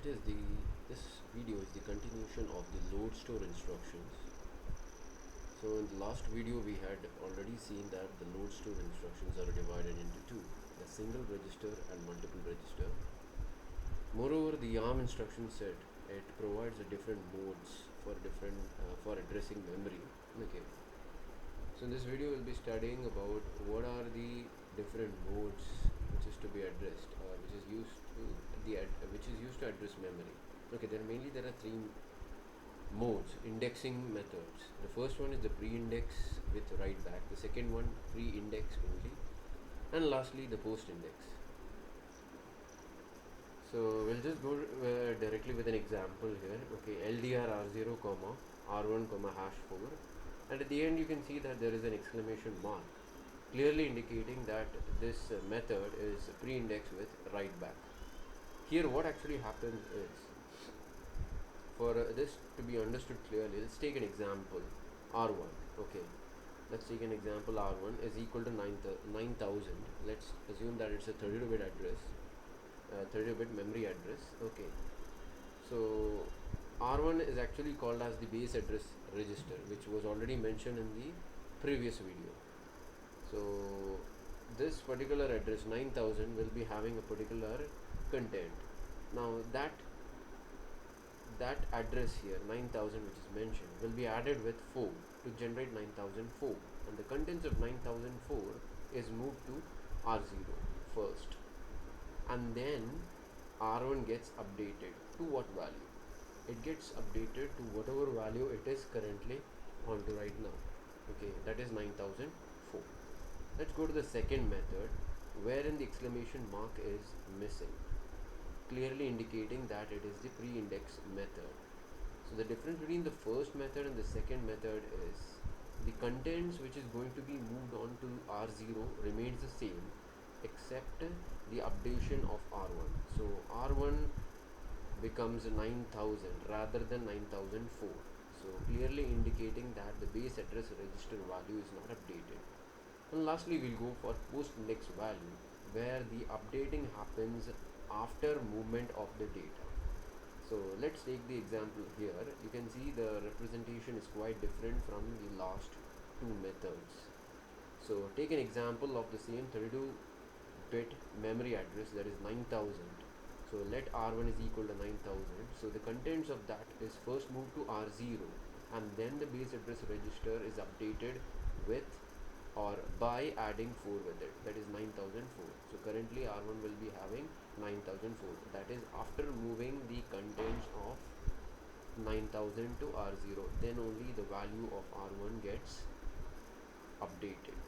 this video is the continuation of the load store instructions. So in the last video we had already seen that the load store instructions are divided into two, a single register and multiple register. Moreover, the ARM instruction set, it provides a different modes for for addressing memory. Okay. So in this video we'll be studying about what are the different modes which is to be addressed, or which is used to address memory. Okay, there are three modes, indexing methods. The first one is the pre-index with write back. The second one, pre-index only, and lastly the post-index. So we'll just go directly with an example here. Okay, LDR R0 comma R1 comma #4, and at the end you can see that there is an exclamation mark, clearly indicating that this method is pre-indexed with write back. Here what actually happens is, for this to be understood clearly, let's take an example R1. Okay, let's take an example R1 is equal to 9000. Let's assume that it's a 32-bit address, 32-bit memory address. Okay, so R1 is actually called as the base address register, which was already mentioned in the previous video. So this particular address 9000 will be having a particular content. Now that address here 9000 which is mentioned will be added with 4 to generate 9004, and the contents of 9004 is moved to R0 first, and then R1 gets updated to what value? It gets updated to whatever value it is currently onto right now. Okay, that is 9004. Let's go to the second method, wherein the exclamation mark is missing, clearly indicating that it is the pre-index method. So the difference between the first method and the second method is the contents which is going to be moved on to R0 remains the same, except the updation of R1. So R1 becomes 9000 rather than 9004. So clearly indicating that the base address register value is not updated. And lastly, we'll go for post-index value, where the updating happens after movement of the data. So let's take the example here. You can see the representation is quite different from the last two methods. So take an example of the same 32-bit memory address, that is 9000. So let R1 is equal to 9000. So the contents of that is first moved to R0, and then the base address register is updated with or by adding 4 with it, that is 9004. So currently R1 will be having 9004, that is after moving the contents of 9000 to R0, then only the value of R1 gets updated.